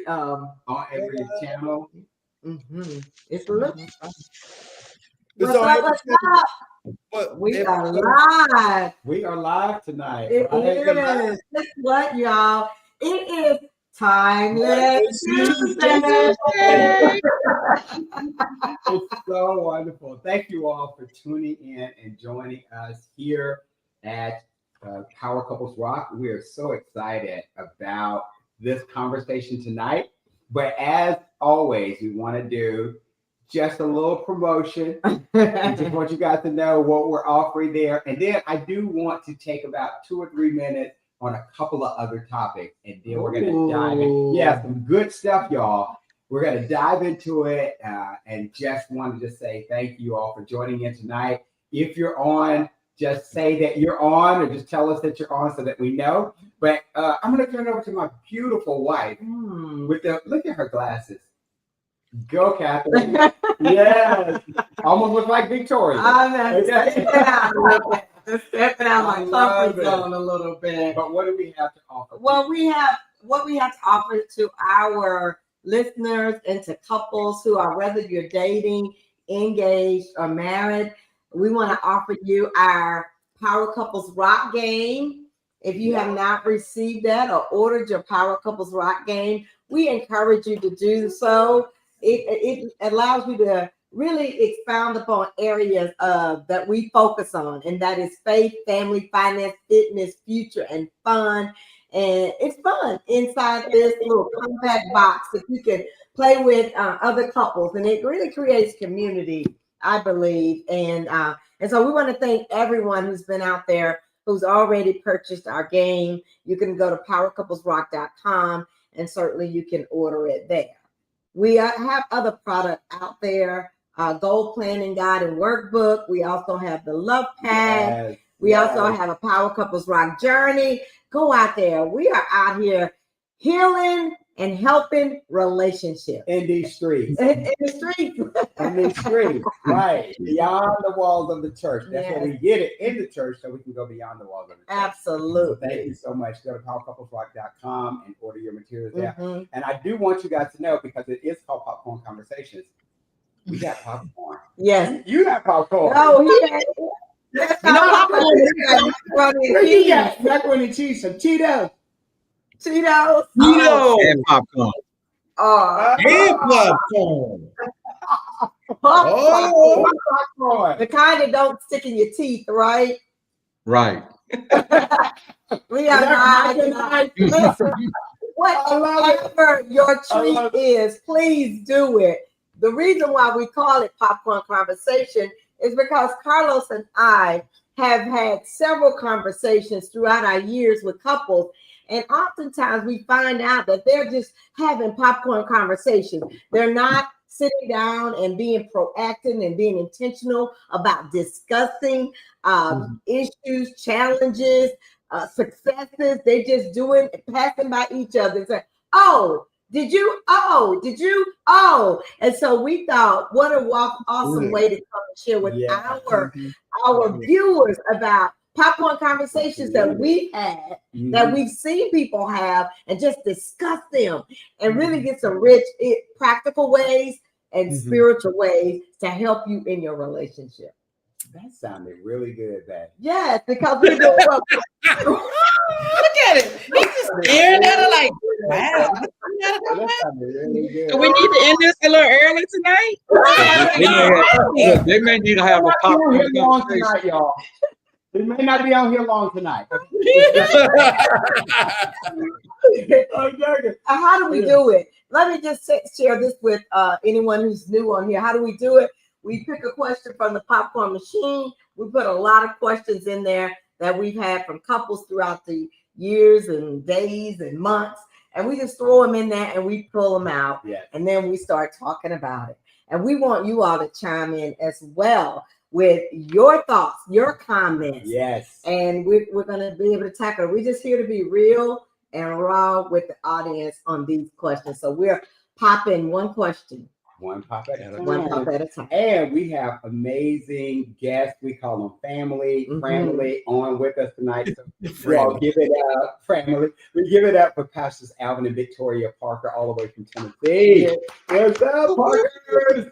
on every channel. It's a little. What's up? What's up? We are live. We are live tonight. It is. Guess what, y'all? It is Timeless Tuesday. It's so wonderful. Thank you all for tuning in and joining us here at Power Couples Rock. We are so excited about this conversation tonight. But as always, we want to do just a little promotion. I just want you guys to know what we're offering there. And then I do want to take about 2 or 3 minutes on a couple of other topics. And then we're going to dive in. Yeah, some good stuff, y'all. We're going to dive into it and just wanted to say thank you all for joining in tonight. If you're on, just say that you're on or just tell us that you're on so that we know. But I'm going to turn it over to my beautiful wife with the, look at her glasses. Go, Catherine. Yes. Almost look like Victoria. I'm stepping out a little bit. Just stepping out my comfort zone a little bit. But what do we have to offer? Well, we have to offer to our listeners and to couples who are, whether you're dating, engaged, or married. We want to offer you our Power Couples Rock Game. If you have not received that or ordered your Power Couples Rock Game, we encourage you to do so. It allows you to really expound upon areas that we focus on, and that is faith, family, finance, fitness, future, and fun. And it's fun inside this little compact box that you can play with other couples, and it really creates community, I believe. And so we want to thank everyone who's been out there who's already purchased our game. You can go to powercouplesrock.com, and certainly you can order it there. We have other products out there, Goal Planning Guide and Workbook. We also have the Love Pad. Yes. We also have a Power Couples Rock Journey. Go out there. We are out here healing and helping relationships. In these streets. In the streets. In these streets. Right. Beyond the walls of the church. That's why we get it in the church so we can go beyond the walls of the church. Absolutely. So thank you so much. Go to powercouplesrock.com and order your materials there. And I do want you guys to know, because it is called Popcorn Conversations, we got popcorn. Yes. You got popcorn. Oh, yeah. Macaroni and cheese, some Cheetos. And popcorn. And popcorn. Popcorn. The kind that don't stick in your teeth, right? Right. We are not. Listen, whatever your treat is, please do it. The reason why we call it Popcorn Conversation is because Carlos and I have had several conversations throughout our years with couples. And oftentimes we find out that they're just having popcorn conversations. They're not sitting down and being proactive and being intentional about discussing issues, challenges, successes. They just doing, passing by each other and say, did you? And so we thought, what an awesome way to come and share with our viewers about popcorn conversations that we've had, that we've seen people have, and just discuss them and really get some rich, practical ways and spiritual ways to help you in your relationship. That sounded really good, man. Yes, because we do well. Look at it. He's just staring at her like, wow. We need to end this a little early tonight. They may need to have a popcorn tonight, y'all. We may not be on here long tonight. How do we do it? Let me just share this with anyone who's new on here. How do we do it? We pick a question from the popcorn machine. We put a lot of questions in there that we've had from couples throughout the years and days and months. And we just throw them in there and we pull them out. Yes. And then we start talking about it. And we want you all to chime in as well with your thoughts, your comments. Yes. And we're going to be able to tackle it. We're just here to be real and raw with the audience on these questions. So we're popping one question. One pop at a time. One pop at a time. And we have amazing guests. We call them family on with us tonight. So we all give it up, family. We give it up for Pastors Alvin and Victoria Parker, all the way from Tennessee. What's up, Parkers?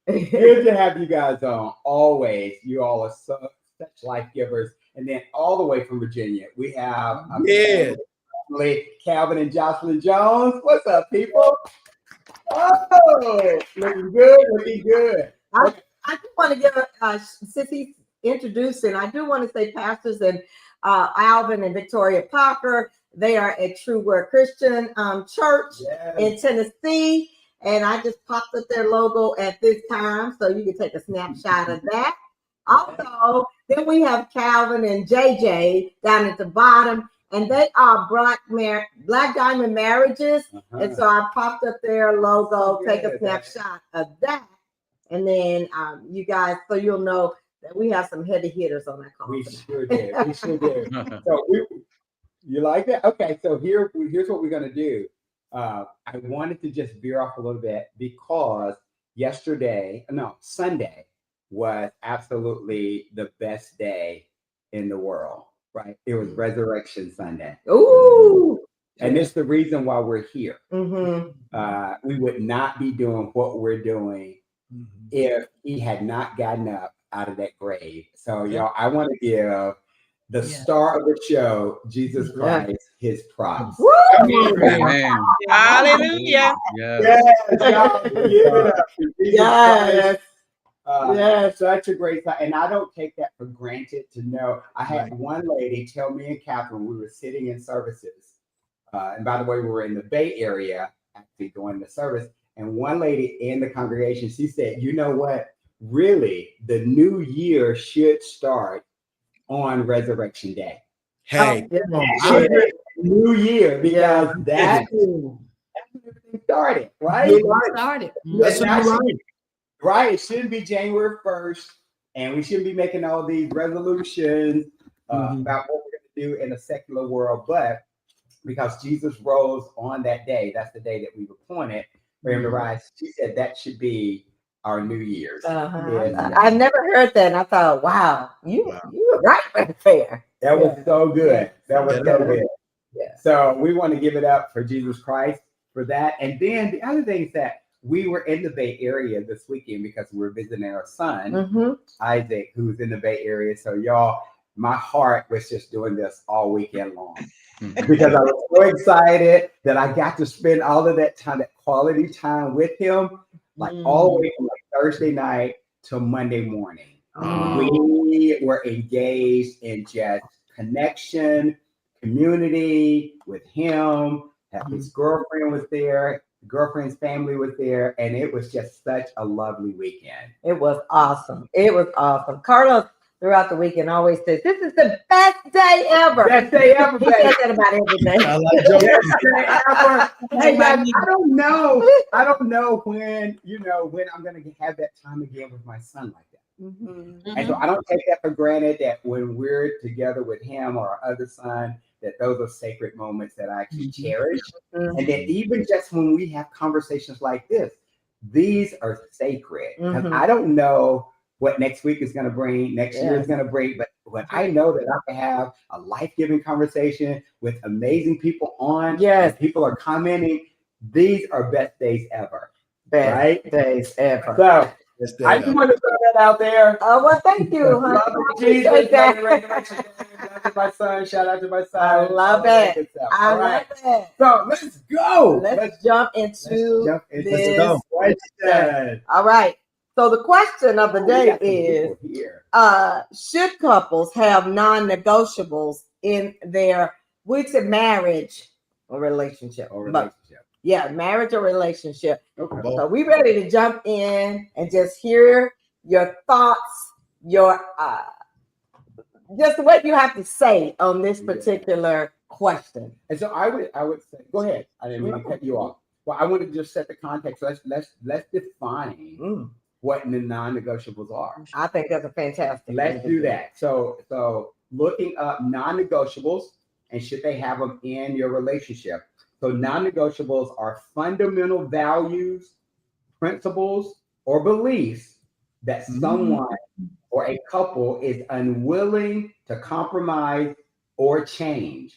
Good to have you guys on. Always, you all are such life givers. And then all the way from Virginia, we have family, Calvin and Jocelyn Jones. What's up, people? Oh, looking good. I just want to give since he's introducing, I do want to say Pastors and Alvin and Victoria Parker. They are a True Word Christian church in Tennessee, and I just popped up their logo at this time, so you can take a snapshot of that. Also, then we have Calvin and JJ down at the bottom, and they are Black Diamond Marriages. And so I popped up their logo, take a snapshot of that. And then you guys, so you'll know that we have some heavy hitters on that call. We sure did. So you like that? Okay, so here's what we're going to do. I wanted to just veer off a little bit because Sunday was absolutely the best day in the world, right? It was Resurrection Sunday. Ooh. And it's the reason why we're here. Mm-hmm. We would not be doing what we're doing if he had not gotten up out of that grave. So, y'all, I want to give the star of the show, Jesus Christ, his props. Amen. Hallelujah. Yes. Yes. Such a great time. And I don't take that for granted to know. I had one lady tell me and Catherine, we were sitting in services. And by the way, we were in the Bay Area actually going to service. And one lady in the congregation, she said, you know what? Really, the new year should start on Resurrection Day. Hey. New year, because that's when everything started, right? Right. It shouldn't be January 1st, and we shouldn't be making all these resolutions about what we're going to do in a secular world. But because Jesus rose on that day, that's the day that we've appointed for him to rise. She said that should be our New Year's. I never heard that, and I thought, wow, you were right there. That was so good. That was so good. Yeah. So we want to give it up for Jesus Christ for that. And then the other thing is that we were in the Bay Area this weekend because we were visiting our son, Isaac, who's in the Bay Area. So y'all, my heart was just doing this all weekend long because I was so excited that I got to spend all of that time, that quality time with him, like all the way from like Thursday night to Monday morning. We were engaged in just connection, community with him. His girlfriend was there. Girlfriend's family was there, and it was just such a lovely weekend. It was awesome. Carlos, throughout the weekend, always says, "This is the best day ever." Best day ever. He says that about every day. Hey guys, I don't know when I'm gonna have that time again with my son like that. And so I don't take that for granted that when we're together with him or our other son, that those are sacred moments that I actually cherish. And that even just when we have conversations like this, these are sacred. Because I don't know what next week is going to bring, next year is going to bring, but when I know that I can have a life-giving conversation with amazing people on, people are commenting, these are best days ever. Best days ever. So I just want to throw that out there. Oh, well, thank you. Love Jesus. My son. Shout out to my son. I love it. I love it. So let's go. Let's jump into this question. All right. So the question of the day is, should couples have non-negotiables in their marriage or relationship? Yeah, marriage or relationship. Okay. So we ready to jump in and just hear your thoughts, your just what you have to say on this particular question. And so I would say, go ahead. I didn't mean to cut you off. Well, I wanted to just set the context. Let's define what the non-negotiables are. I think that's a fantastic. Let's do that. So looking up non-negotiables and should they have them in your relationship. So non-negotiables are fundamental values, principles or beliefs that someone or a couple is unwilling to compromise or change.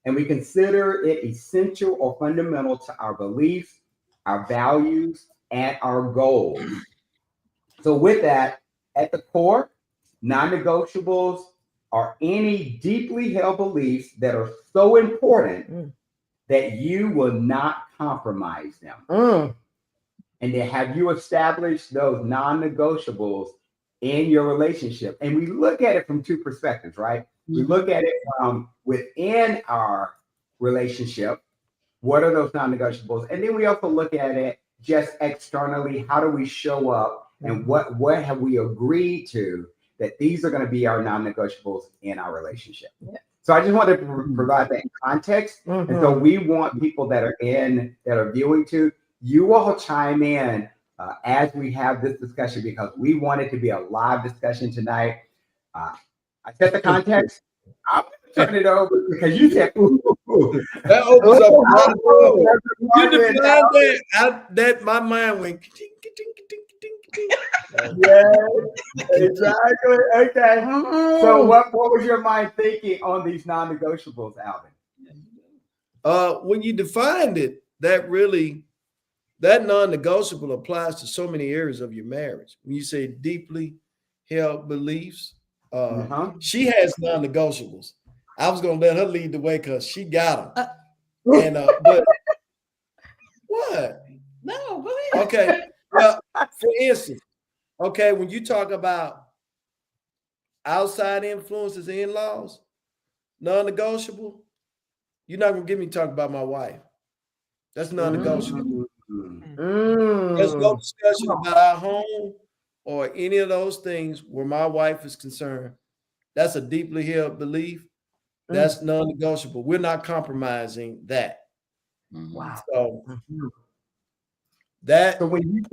And we consider it essential or fundamental to our beliefs, our values, and our goals. So, with that, at the core, non negotiables are any deeply held beliefs that are so important that you will not compromise them. And then have you established those non-negotiables in your relationship? And we look at it from two perspectives, right? We look at it from within our relationship. What are those non-negotiables? And then we also look at it just externally. How do we show up? And what have we agreed to that these are going to be our non-negotiables in our relationship? Yeah. So I just wanted to provide that in context. And so we want people that are viewing too, you all chime in as we have this discussion, because we want it to be a live discussion tonight. I set the context. I'm going to turn it over because you said, ooh. That opens up a lot of doors. You defined that my mind went. Yeah, exactly. Okay. So what was your mind thinking on these non-negotiables, Alvin? When you defined it, that non-negotiable applies to so many areas of your marriage. When you say deeply held beliefs, she has non-negotiables. I was gonna let her lead the way because she got them. But what? No, go ahead. Okay. Well, for instance, okay, when you talk about outside influences, in-laws, non-negotiable, you're not gonna get me talking about my wife. That's non-negotiable. There's no discussion about our home or any of those things where my wife is concerned. That's a deeply held belief. That's non-negotiable. We're not compromising that. Wow. So that. So when you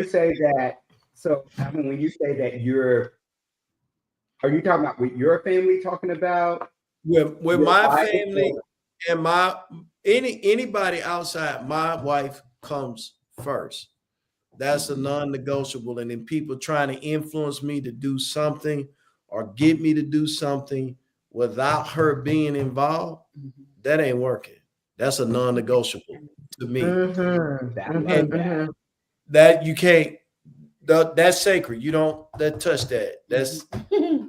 say that, so I mean, when you say that are you talking about with your family? Talking about with my family and anybody outside, my wife comes first. That's a non-negotiable. And then people trying to influence me to do something or get me to do something without her being involved, that ain't working. That's a non-negotiable to me. That you can't. That's sacred. You don't touch that. That's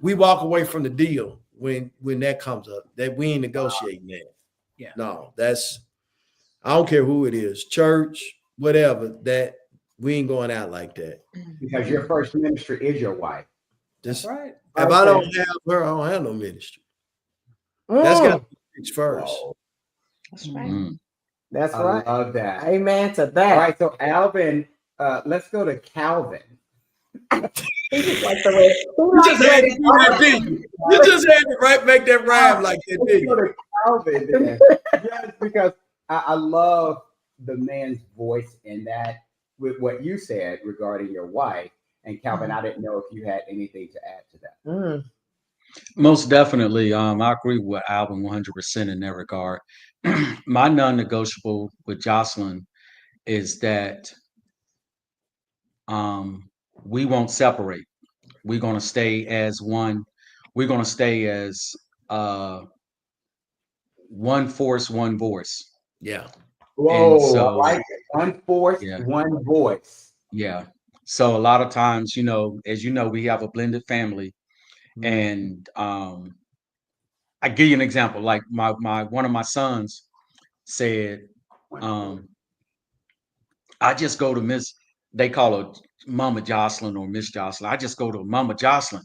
we walk away from the deal when that comes up. That we ain't negotiating that. Yeah. No, that's I don't care who it is, church, whatever. That we ain't going out like that. Because your first ministry is your wife. That's right. If I don't have her, I don't have no ministry. That's got to be fixed first. That's right. That's I right. love that. Amen to that. All right, so Alvin, let's go to Calvin. You just had to make that rhyme like that, didn't you? Go to Calvin then. Yes, because I love the man's voice in that with what you said regarding your wife. And Calvin, I didn't know if you had anything to add to that. Most definitely. I agree with Alvin 100% in that regard. My non-negotiable with Jocelyn is that we won't separate. We're going to stay as one. We're going to stay as one force, one voice. Yeah. Whoa, so, I like it. One force, one voice. Yeah. So a lot of times, as you know, we have a blended family. And I give you an example. Like one of my sons said, I just go to Miss, they call her Mama Jocelyn or Miss Jocelyn. I just go to Mama Jocelyn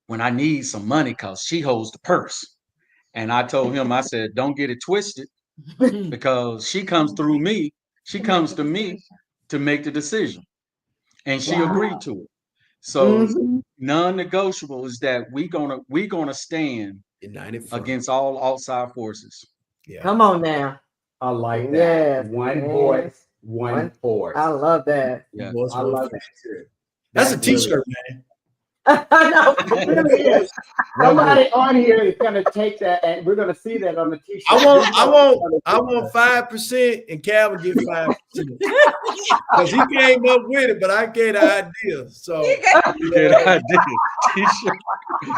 when I need some money because she holds the purse. And I told him, I said, don't get it twisted because she comes through me. She comes to me to make the decision. And she agreed to it. So non-negotiable is that we're gonna stand against all outside forces. Yeah. Come on now. I like that. Yes, one voice, one force. I love that. Yeah. I love that too. That's a t-shirt, man. No, it really is. Somebody on here is going to take that, and we're going to see that on the t-shirt. I want 5%, and Calvin get 5% because he came up with it, but I get the idea. So Good idea. T-shirt.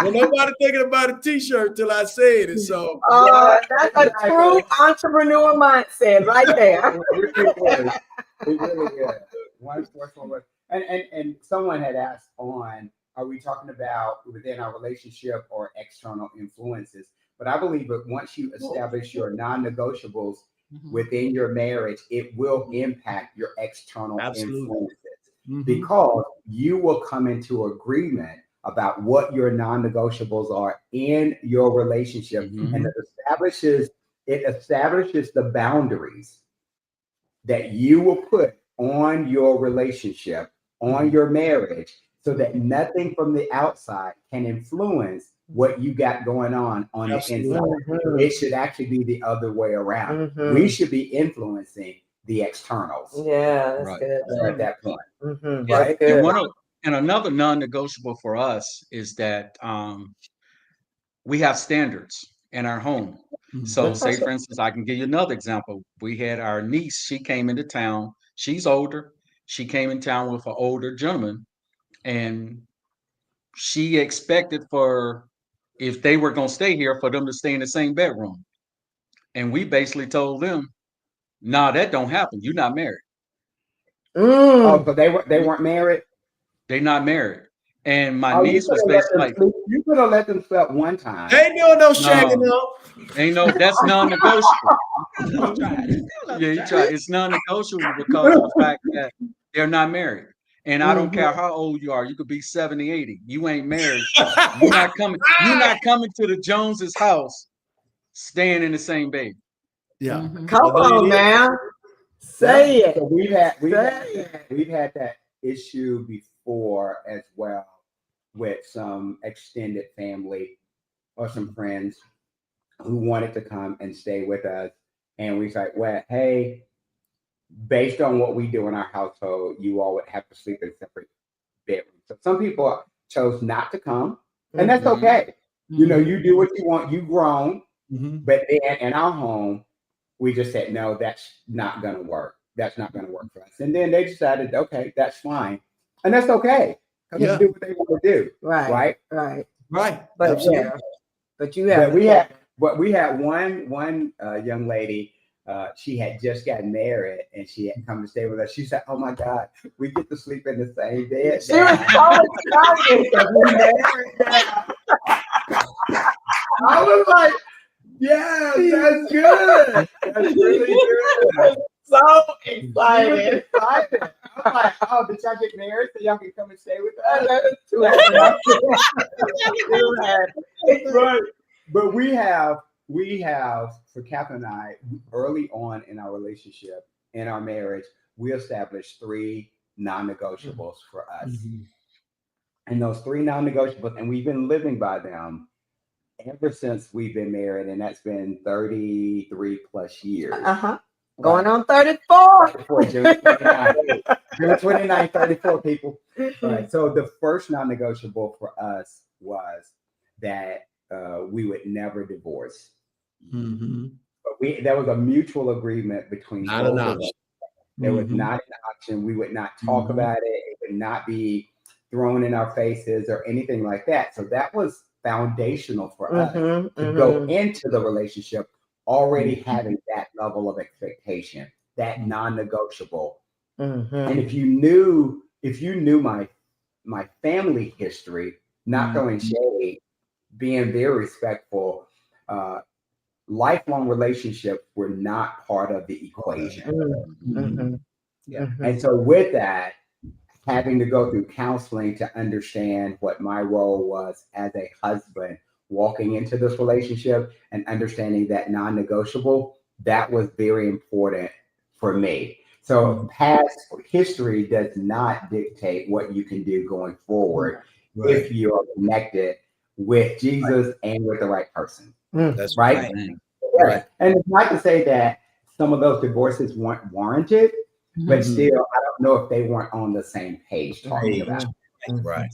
well, nobody thinking about a t-shirt till I said it. So that's a true entrepreneur mindset right there. We really is. One force, one way. And someone had asked on, are we talking about within our relationship or external influences? But I believe that once you establish your non-negotiables within your marriage, it will impact your external influences because you will come into agreement about what your non-negotiables are in your relationship, and it establishes the boundaries that you will put on your relationship, on your marriage, so that nothing from the outside can influence what you got going on the inside. It should actually be the other way around. We should be influencing the externals. Yeah, that's good. At that point. Right. And another non-negotiable for us is that we have standards in our home. So say, for instance, I can give you another example. We had our niece, she came into town. She's older. She came in town with an older gentleman, and she expected if they were going to stay here, for them to stay in the same bedroom. And we basically told them, no, that don't happen. You're not married. Oh, but they weren't married? They're not married. And my niece was basically like, you could have let them sleep one time. They ain't doing no shagging up. Ain't no, that's non-negotiable. Yeah, you try. It's non-negotiable because of the fact that they're not married. And I don't care how old you are. You could be 70, 80. You ain't married. You're not coming to the Joneses' house staying in the same bed. Yeah. Come on, man. Say it. So we've had that issue before as well with some extended family or some friends who wanted to come and stay with us. And we said, well, hey, based on what we do in our household, you all would have to sleep in separate bedrooms. So some people chose not to come, and that's okay. You know, you do what you want, you grown, but then in our home, we just said, no, that's not going to work. That's not going to work for us. And then they decided, okay, that's fine. And that's okay. Because they do what they want to do. Right. But absolutely. But you have we had one young lady. She had just gotten married and she had come to stay with us. She said, "Oh my God, we get to sleep in the same bed." She was I was like, "Yeah, that's good. That's really good." So excited. I'm like, "Oh, did y'all get married so y'all can come and stay with us?" Right. But we have for Catherine and I, early on in our relationship, in our marriage, we established 3 non-negotiables for us. And those 3 non-negotiables, and we've been living by them ever since we've been married, and that's been 33 plus years. Going on 34. June 29, 34 people. Right. So the first non-negotiable for us was that we would never divorce. But there was a mutual agreement between both of us. There was not an option. We would not talk about it. It would not be thrown in our faces or anything like that. So that was foundational for us to go into the relationship already having that level of expectation, that non-negotiable. And if you knew my family history, not throwing shade, being very respectful, lifelong relationships were not part of the equation. And so with that, having to go through counseling to understand what my role was as a husband, walking into this relationship and understanding that non-negotiable, that was very important for me. So past history does not dictate what you can do going forward if you are connected with Jesus and with the right person. That's right. And it's not to say that some of those divorces weren't warranted, but still, I don't know if they weren't on the same page talking about it. Right.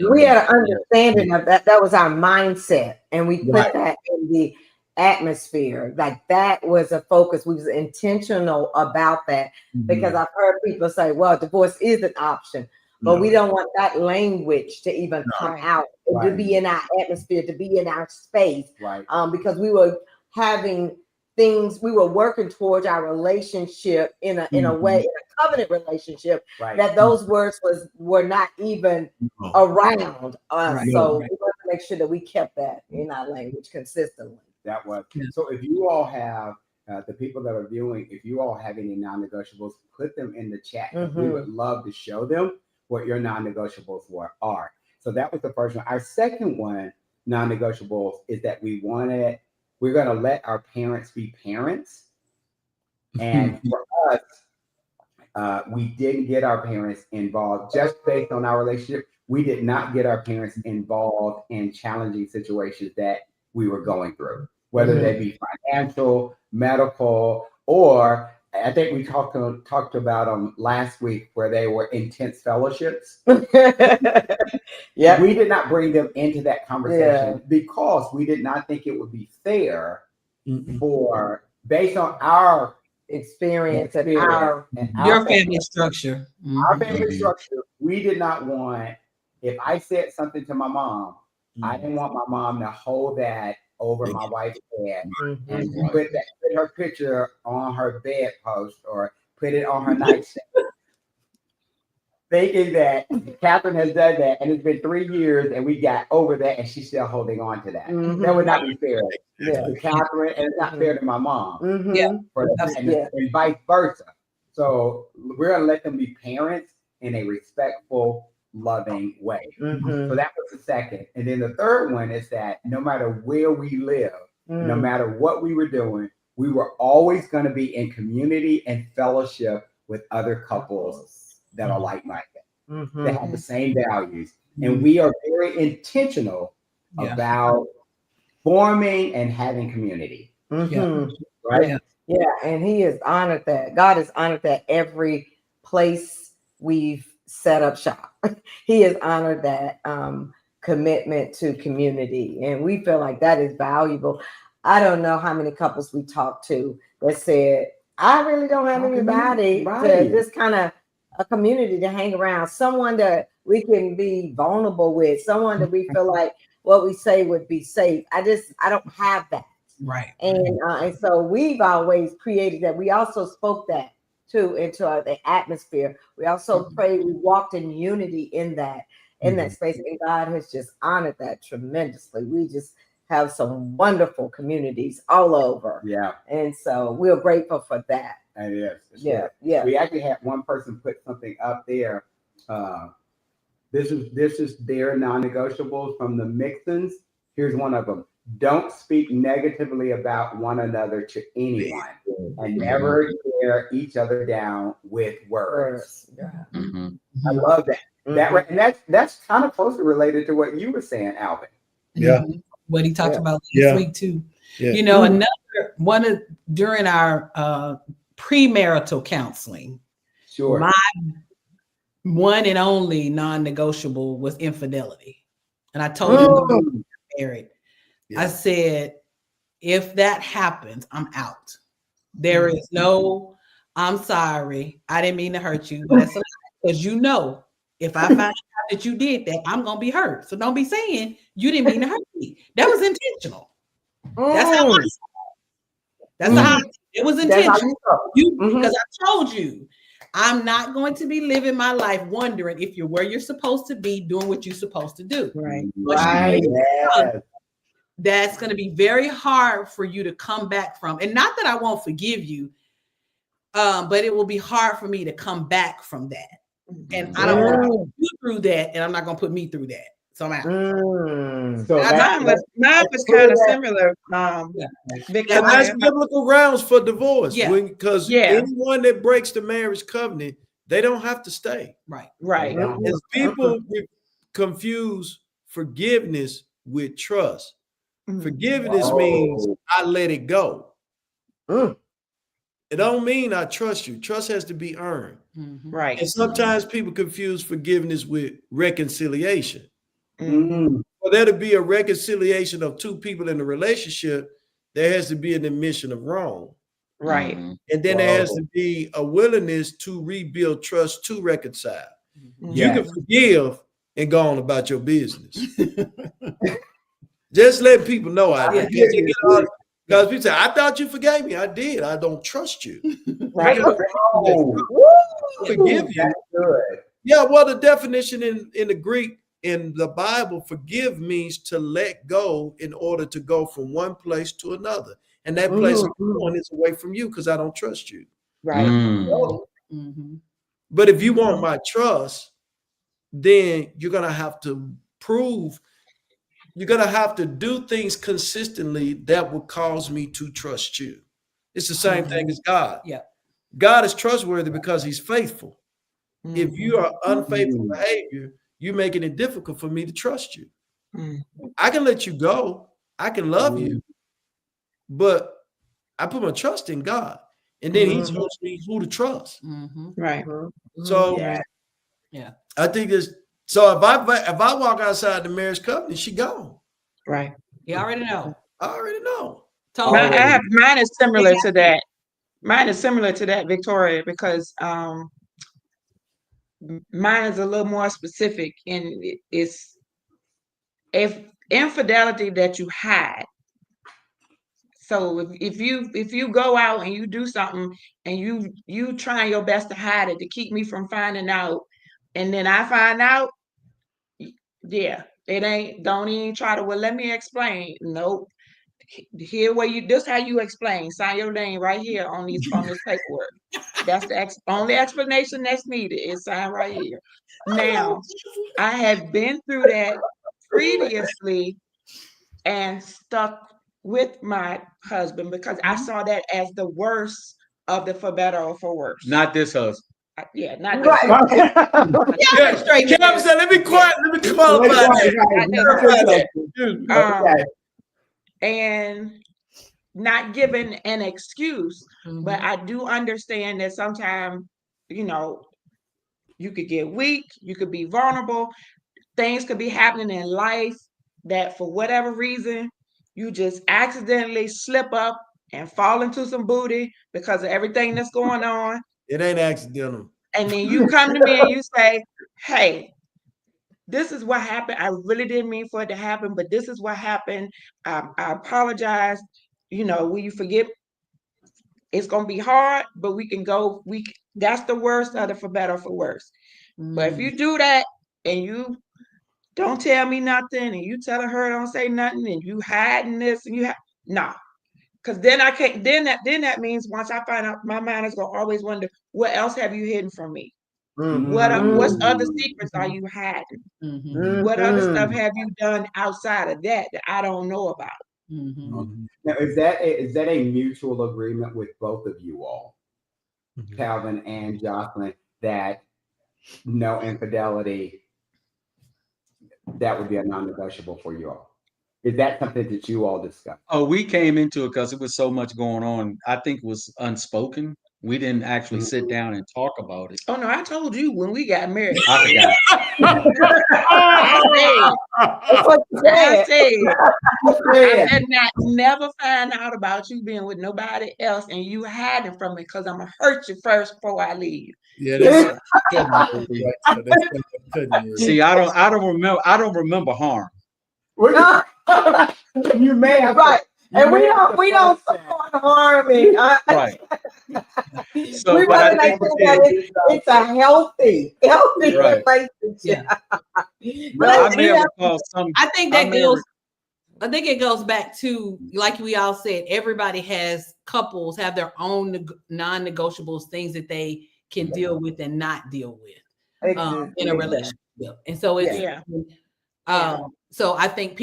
We had an understanding of that. That was our mindset, and we put Right. that in the atmosphere. Like that was a focus. We was intentional about that because I've heard people say, "Well, divorce is an option," but we don't want that language to even come out, to be in our atmosphere, to be in our space, Right. Because we were having things, we were working towards our relationship in a way, in a covenant relationship, Right. that those words were not even around us. Right. So we want to make sure that we kept that in our language consistently. That was. Yeah. So if you all have the people that are viewing, if you all have any non-negotiables, put them in the chat. We would love to show them what your non-negotiables are. So that was the first one. Our second one, non-negotiables, is that we're going to let our parents be parents. And for us, we didn't get our parents involved just based on our relationship. We did not get our parents involved in challenging situations that we were going through, whether they be financial, medical, or I think we talked about them last week where they were intense fellowships. Yeah. We did not bring them into that conversation because we did not think it would be fair for, based on our experience and our Your family structure. our family structure, we did not want, if I said something to my mom, I didn't want my mom to hold that over my wife's head and put her picture on her bedpost or put it on her nightstand. Thinking that Catherine has done that, and it's been 3 years, and we got over that, and she's still holding on to that. That would not be fair to Catherine, and it's not fair to my mom. And vice versa. So we're gonna let them be parents in a respectful, loving way. So that was the second. And then the third one is that no matter where we live, no matter what we were doing, we were always going to be in community and fellowship with other couples that are like-minded, that have the same values. And we are very intentional about forming and having community. Right? Yeah, and he has honored that. God has honored that every place we've set up shop. He has honored that commitment to community. And we feel like that is valuable. I don't know how many couples we talked to that said, I really don't have anybody to this kind of a community to hang around, someone that we can be vulnerable with, someone that we feel like what we say would be safe. I don't have that. Right. And so we've always created that. We also spoke that too into the atmosphere. We also prayed, we walked in unity in that space. And God has just honored that tremendously. We just have some wonderful communities all over. Yeah. And so we're grateful for that. And Yeah. We actually had one person put something up there. This is their non-negotiables from the Mixons. Here's one of them. Don't speak negatively about one another to anyone, and never tear each other down with words. I love that. And that's kind of closely related to what you were saying, Alvin. Yeah. What he talked about this week too. Yeah. You know, another one of during our premarital counseling. Sure. My one and only non-negotiable was infidelity. And I told him married. I said, if that happens, I'm out. There is no, I'm sorry. I didn't mean to hurt you. But that's because if I find out that you did that, I'm going to be hurt. So don't be saying you didn't mean to hurt me. That was intentional. That's how it was intentional. Because I told you, I'm not going to be living my life wondering if you're where you're supposed to be, doing what you're supposed to do. Right. That's going to be very hard for you to come back from. And not that I won't forgive you, but it will be hard for me to come back from that. And I don't want to put you through that, and I'm not going to put me through that. So I'm out. So mine was kind of similar. Because that's biblical grounds for divorce. Because anyone that breaks the marriage covenant, they don't have to stay. Right. As people confuse forgiveness with trust. Forgiveness means I let it go. It don't mean I trust you. Trust has to be earned. Right. And sometimes people confuse forgiveness with reconciliation. For there to be a reconciliation of two people in a relationship, there has to be an admission of wrong. Right. And then there has to be a willingness to rebuild trust to reconcile. You can forgive and go on about your business. Just let people know I did. Because people say, I thought you forgave me. I did. I don't trust you. Right. Forgive you. Yeah, well, the definition in the Greek, in the Bible, forgive means to let go in order to go from one place to another. And that place is away from you because I don't trust you. Right. But if you want my trust, then you're going to have to prove, you're going to have to do things consistently that will cause me to trust you. It's the same thing as God. Yeah. God is trustworthy because he's faithful. If you are unfaithful behavior, you're making it difficult for me to trust you. I can let you go. I can love you, but I put my trust in God. And then he tells me who to trust. Right. So yeah, I think it's, so if I walk outside the marriage covenant, she gone. Right. you already know. I already know. Mine is similar to that. Mine is similar to that, Victoria, because mine is a little more specific, and it's if infidelity that you hide. So if you go out and you do something and you trying your best to hide it to keep me from finding out, and then I find out, yeah, it ain't. Don't even try to. Well, let me explain. Nope. Here where you, this how you explain. Sign your name right here on this paperwork. That's the only explanation that's needed is sign right here. Now, I have been through that previously and stuck with my husband because I saw that as the worst of the for better or for worse. Not this husband. Yeah, not this husband. Kevin said, let me quiet, let me qualify that. And not giving an excuse, but I do understand that sometimes, you know, you could get weak, you could be vulnerable, things could be happening in life that for whatever reason, you just accidentally slip up and fall into some booty because of everything that's going on. It ain't accidental. And then you come to me and you say, hey, this is what happened. I really didn't mean for it to happen, but this is what happened. I apologize. You know, will you forgive? It's gonna be hard, but we can go. That's the worst of the for better or for worse. But if you do that and you don't tell me nothing, and you tell her don't say nothing, and you hiding this, and no, because then I can't. Then that means once I find out, my mind is gonna always wonder, what else have you hidden from me? What's other secrets are you hiding? What other stuff have you done outside of that I don't know about? Now, is that a mutual agreement with both of you all, Calvin and Jocelyn, that no infidelity, that would be a non-negotiable for you all? Is that something that you all discussed? Oh, we came into it because it was so much going on. I think it was unspoken. We didn't actually sit down and talk about it. Oh no, I told you when we got married. I forgot. I said not never find out about you being with nobody else and you hiding from me because I'm gonna hurt you first before I leave. Yeah, that's See, I don't remember harm. You may have, right. And we don't support harming. Right. So, we want to make sure that it's a healthy right. relationship. I think that goes. I think it goes back to, like we all said, everybody couples have their own non-negotiables, things that they can deal with and not deal with in a relationship. And so it's so I think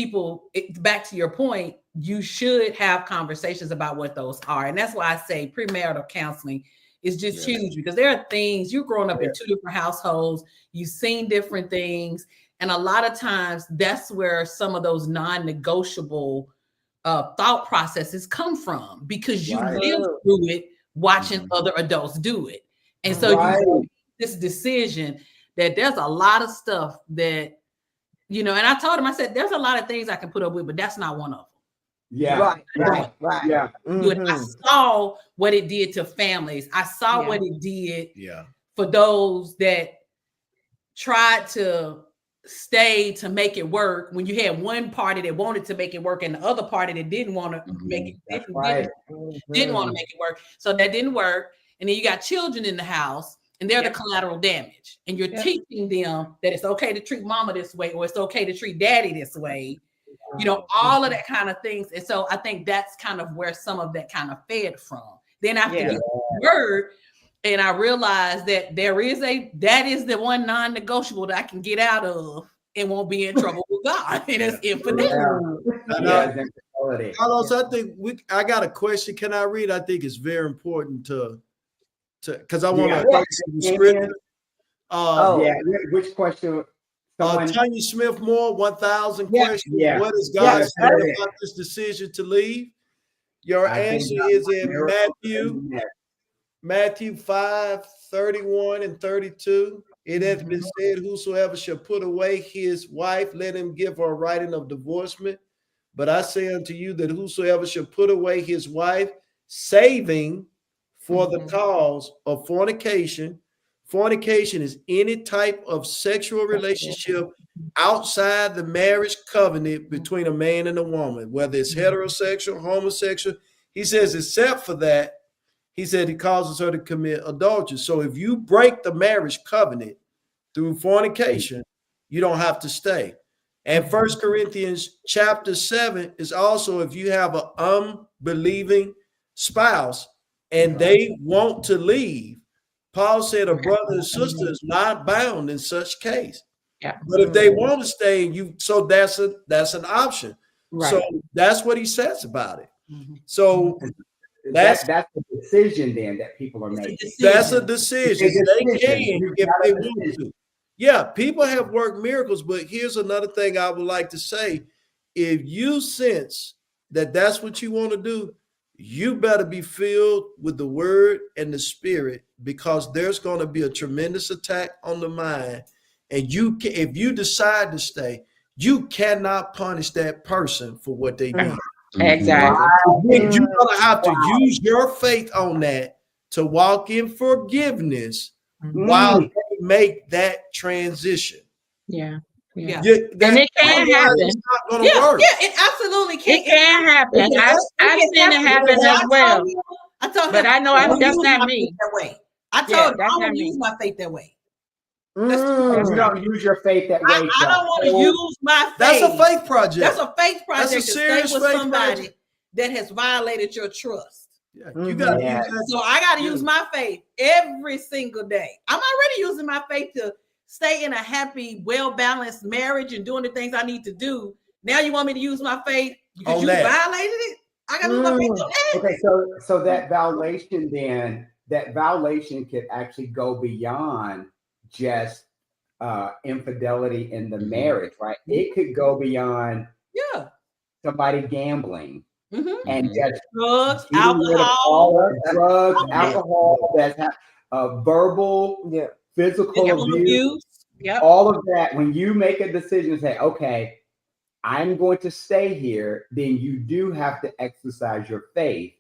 back to your point, you should have conversations about what those are. And that's why I say premarital counseling is just huge, because there are things, you're growing up in two different households, you've seen different things. And a lot of times that's where some of those non-negotiable thought processes come from, because you live through it watching other adults do it. And so you make this decision that there's a lot of stuff that you know, and I told him, I said, there's a lot of things I can put up with, but that's not one of them. Yeah. Right. Yeah. I saw what it did to families. I saw what it did for those that tried to stay to make it work when you had one party that wanted to make it work and the other party that didn't want to make it didn't want to make it work. So that didn't work. And then you got children in the house and they're the collateral damage. And you're teaching them that it's okay to treat mama this way or it's okay to treat daddy this way. You know, all of that kind of things. And so I think that's kind of where some of that kind of fed from. Then after the word, and I realized that that is the one non-negotiable that I can get out of and won't be in trouble with God. And it's infidelity. Carlos, I think I got a question. Can I read? I think it's very important to because I want to scripture. Which question? Tanya Smith Moore, 1,000 questions. What is God saying about this decision to leave? Your answer is in Matthew 5:31 and 32. It has been said, whosoever shall put away his wife, let him give her a writing of divorcement. But I say unto you that whosoever shall put away his wife, saving for the cause of fornication. Fornication is any type of sexual relationship outside the marriage covenant between a man and a woman, whether it's heterosexual, homosexual. He says, except for that, he said he causes her to commit adultery. So if you break the marriage covenant through fornication, you don't have to stay. And 1 Corinthians chapter 7 is also if you have an unbelieving spouse and they want to leave, Paul said a brother and sister is not bound in such case. But if they want to stay, so that's an option. Right. So that's what he says about it. So that's the decision then that people are making. That's a decision. They can if they want to. Yeah, people have worked miracles, but here's another thing I would like to say. If you sense that that's what you want to do, you better be filled with the word and the spirit, because there's going to be a tremendous attack on the mind. And if you decide to stay, you cannot punish that person for what they did. Exactly. You're going to have to use your faith on that to walk in forgiveness while they make that transition. Yeah. And it can happen. It's not going to work. Yeah, it absolutely can. It can happen. I've seen it happen as well. I told him, but I know that's not me. That way. I told him I don't use my faith that way. You don't use your faith that way. I don't want to use my faith. That's a faith project. That's a faith project. That's a serious with faith somebody project that has violated your trust. You got So I got to use my faith every single day. I'm already using my faith to stay in a happy, well-balanced marriage and doing the things I need to do. Now you want me to use my faith because you violated it? I got to use my faith on that. Okay, so that violation could actually go beyond just infidelity in the marriage, right? It could go beyond somebody gambling and just drugs, alcohol, that's verbal, physical abuse. All of that. When you make a decision to say, okay, I'm going to stay here, then you do have to exercise your faith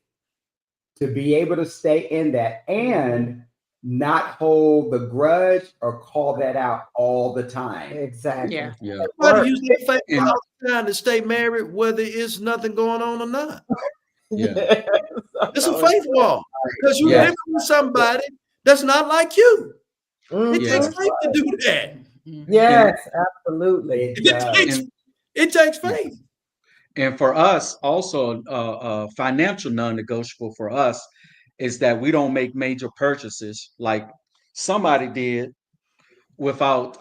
to be able to stay in that and not hold the grudge or call that out all the time. Exactly. Yeah. Why do you use their faith all the time to stay married, whether it's nothing going on or not? Yeah. It's a faith wall because you're living with somebody that's not like you. It takes faith to do that. Yes, absolutely. It takes faith. And for us, also, financial non-negotiable for us is that we don't make major purchases like somebody did without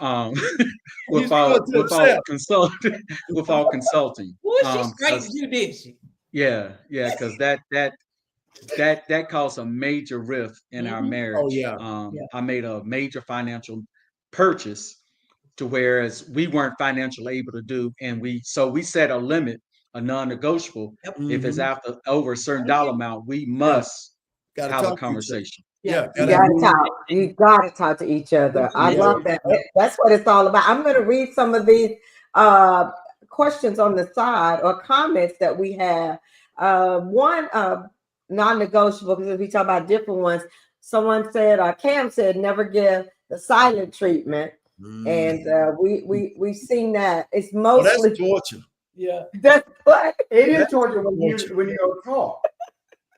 consulting. Well, she's great to you, did she? Yeah, because that caused a major rift in our marriage. Oh, yeah. I made a major financial purchase to whereas we weren't financially able to do, and we set a limit, a non-negotiable. If it's over a certain dollar amount, we must have a conversation. You gotta talk to each other. I love that. That's what it's all about. I'm going to read some of these questions on the side or comments that we have. One non-negotiable, because we talk about different ones. Someone said, Cam said, never give the silent treatment. And we've seen that. It's mostly that's torture. Yeah. That's what it is torture when you don't talk.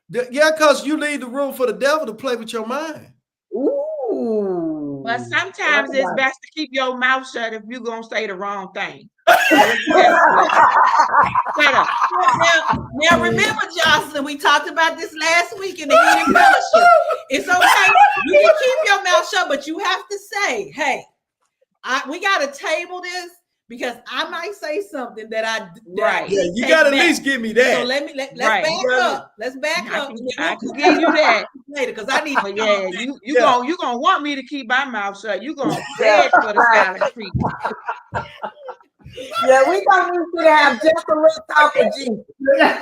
Yeah, because you leave the room for the devil to play with your mind. Ooh. But sometimes it's best to keep your mouth shut if you're gonna say the wrong thing. Shut up. Now remember, Jocelyn, we talked about this last week in the heated fellowship. It's okay. You can keep your mouth shut, but you have to say, hey, we got to table this because I might say something that right. Yeah, you got to at least give me that. So let's back up. Let's back up. I can give you that later because I need to. Yeah, you gonna want me to keep my mouth shut. You gonna beg for the silent treatment. Yeah, we gonna need you to have just a little talk with Jesus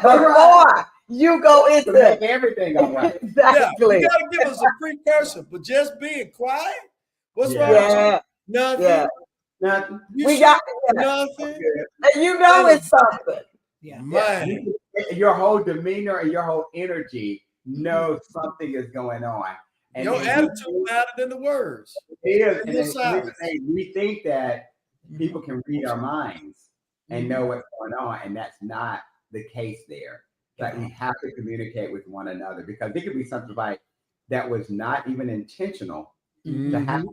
before you go into make everything all right. Exactly. Yeah, you gotta give us a precursor, but just being quiet. What's wrong? Yeah. Nothing. Yeah. Nothing. We got nothing. And you know it's something. Yeah. Man. Your whole demeanor and your whole energy knows something is going on. And your attitude louder than the words. It is. And we think that people can read our minds and know what's going on, and that's not the case there. Like we have to communicate with one another because it could be something like that was not even intentional to happen.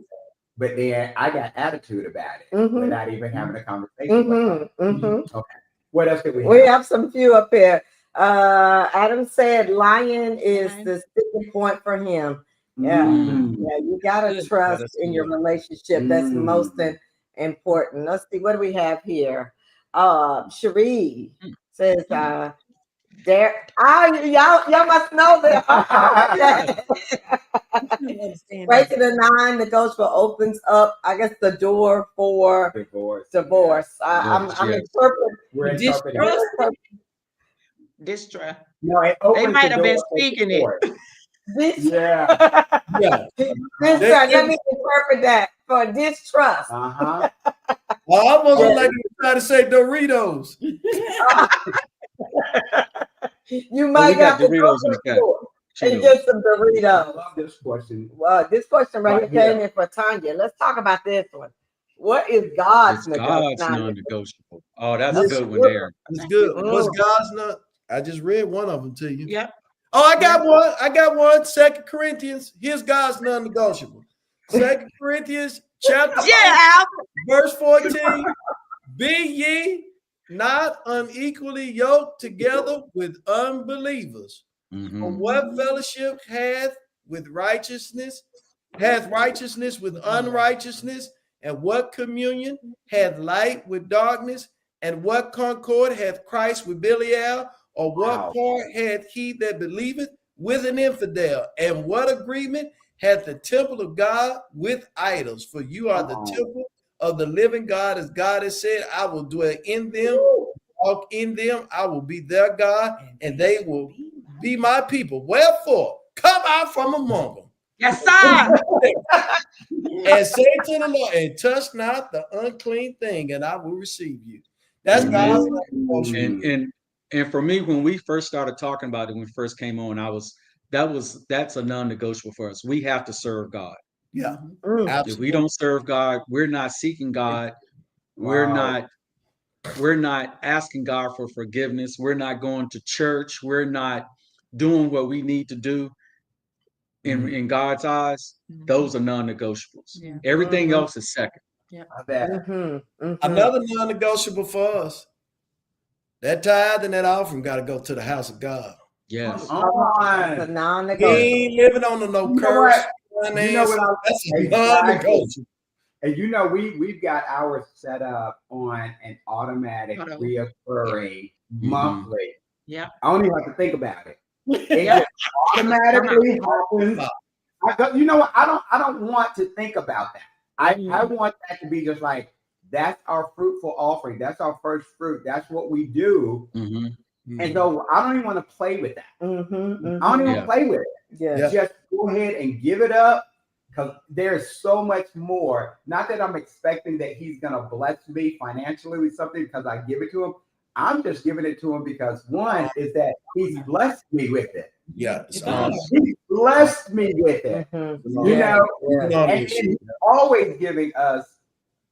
But then I got attitude about it without even having a conversation with them. Okay. What else did we have? We have some few up here. Adam said lying is the sticking point for him. Yeah. Yeah, you gotta trust in your relationship. That's most important. Let's see, what do we have here? Cherie says y'all must know that. Breaking the non-negotiable opens up, I guess, the door for divorce. I'm interpreting. Distrust. No, it opens they might the have been door speaking it. Yeah. Let me interpret that for distrust. I almost like you try to say Doritos. You might have to go to the store and get some Doritos. I love this question. This question right here came in for Tanya. Let's talk about this one. What is God's non-negotiable? Oh, that's a good one there. That's good. What's God's not? I just read one of them to you. Yep. Oh, I got one. I got one. 2 Corinthians. Here's God's non-negotiable. 2 Corinthians chapter 8, verse 14. Be ye not unequally yoked together with unbelievers. For what fellowship hath righteousness with unrighteousness? And what communion hath light with darkness? And what concord hath Christ with Belial? Or what part hath he that believeth with an infidel? And what agreement hath the temple of God with idols? For you are the temple of the living God, as God has said, I will dwell in them, walk in them, I will be their God, and they will be my people. Wherefore, come out from among them. Yes, sir. And say to the Lord, and touch not the unclean thing, and I will receive you. That's God's and for me, when we first started talking about it, when we first came on, that's a non-negotiable for us. We have to serve God. Yeah. If we don't serve God, we're not seeking God. We're not asking God for forgiveness. We're not going to church. We're not doing what we need to do in God's eyes. Those are non-negotiables. Yeah. Everything else is second. Yeah. Another non-negotiable for us. That tithe and that offering got to go to the house of God. Yes. It's a non-negotiable. He ain't living on no curse. That's non-negotiable. And you know, we've got ours set up on an automatic reoccurring monthly. Yeah. I don't even have to think about it. It just automatically happens. You know what? I don't want to think about that. I want that to be just like, that's our fruitful offering. That's our first fruit. That's what we do. And so I don't even want to play with that. I don't even play with it. Just go ahead and give it up, because there's so much more. Not that I'm expecting that he's going to bless me financially with something because I give it to him. I'm just giving it to him because one is that he's blessed me with it. Yeah. It's It awesome. does. He blessed me with it. Mhm. You Yeah, know, yeah. and he's always giving us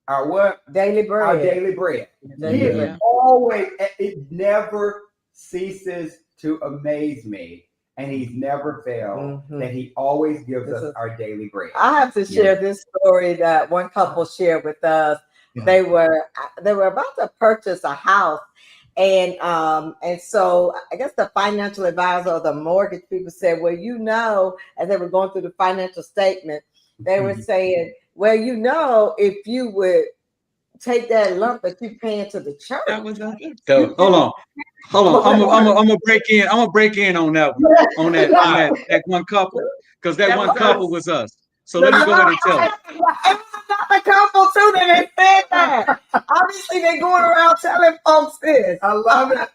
our what? Daily bread. Our daily bread. Daily He is bread. always, it never ceases to amaze me. And he's never failed that he always gives us our daily bread. I have to share this story that one couple shared with us. Yeah. They were about to purchase a house, and so I guess the financial advisor or the mortgage people said, well, you know, as they were going through the financial statement, they were saying, well, you know, if you would take that lump that you're paying to the church. That was So, hold on. I'm gonna break in. I'm gonna break in on that one, on that one couple, because that one couple was us. So let me go ahead and tell you. It was another couple too that said that. Obviously, they're going around telling folks this. I love it.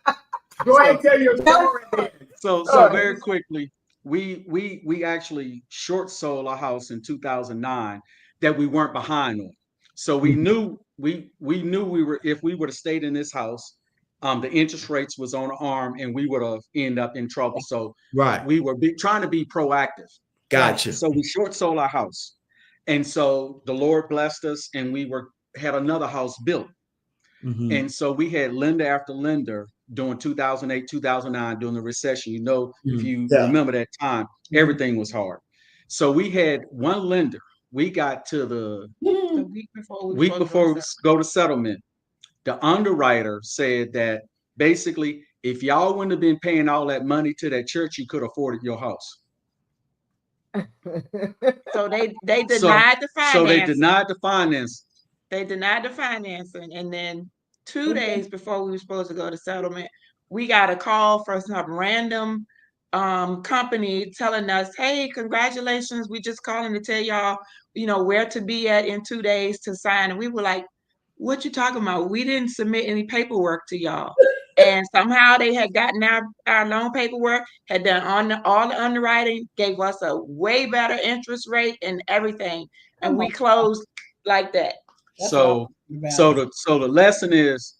Go ahead and tell your story. So very quickly, we actually short sold a house in 2009 that we weren't behind on. So we knew we were, if we would have stayed in this house, the interest rates was on the arm and we would have ended up in trouble. So we were trying to be proactive. Gotcha. So we short sold our house, and so the Lord blessed us, and we had another house built. And so we had lender after lender during 2008, 2009, during the recession. You know, if you remember that time, everything was hard. So we had one lender. We got to the week before we go to settlement. The underwriter said that basically, if y'all wouldn't have been paying all that money to that church, you could have afforded your house. So they denied the finance. So they denied the finance. They denied the financing, and then 2 days before we were supposed to go to settlement, we got a call from some random company telling us, "Hey, congratulations! We just calling to tell y'all, you know, where to be at in 2 days to sign." And we were like, "What you talking about? We didn't submit any paperwork to y'all." And somehow they had gotten our loan paperwork, had done all the underwriting, gave us a way better interest rate and everything, and we closed like that. So the lesson is,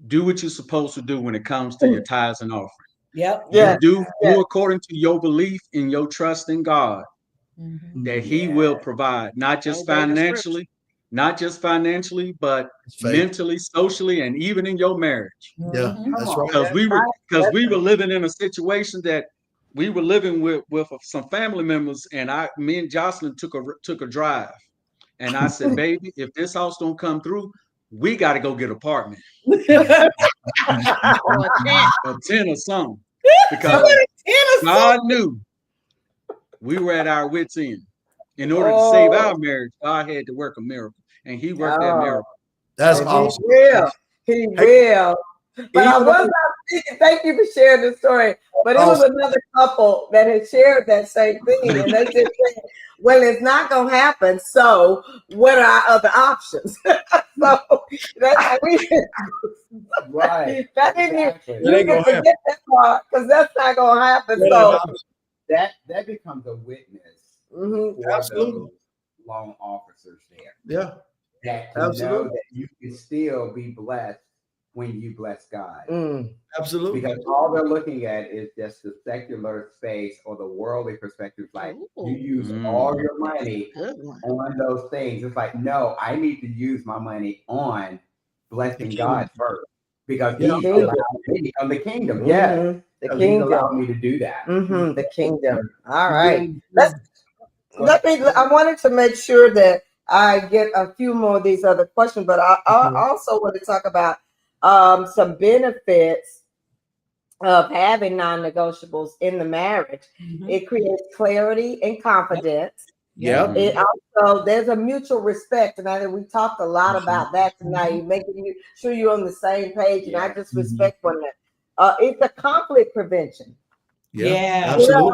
do what you're supposed to do when it comes to your tithes and offering. Yep. Do according to your belief and your trust in God, that He will provide, not just financially, but mentally, socially, and even in your marriage. Yeah, that's right. Because we were living in a situation that we were living with some family members, and me and Jocelyn took a drive, and I said, "Baby, if this house don't come through, we got to go get an apartment, a tent or something," because God knew we were at our wits' end. In order to save our marriage, God had to work a miracle, and He worked that miracle. That's awesome. He will. But I was not speaking. Thank you for sharing the story. But it was another couple that had shared that same thing, and they just said, "Well, it's not going to happen. So, what are our other options?" So that's how we. Right. That you can forget that part because that's not going to happen. So that becomes a witness for Absolutely. those loan officers there. Yeah. That to know that you can still be blessed when you bless God. Absolutely. Because all they're looking at is just the secular space or the worldly perspective. Like you use all your money on those things. It's like, no, I need to use my money on blessing God first. Because He allowed me on the kingdom. The kingdom allowed me to do that. The kingdom. All right. I wanted to make sure that I get a few more of these other questions, but I also want to talk about some benefits of having non-negotiables in the marriage. It creates clarity and confidence. It also, there's a mutual respect, and I think we talked a lot about that tonight. Making sure you're on the same page, and I just respect one another. It's a conflict prevention. Absolutely.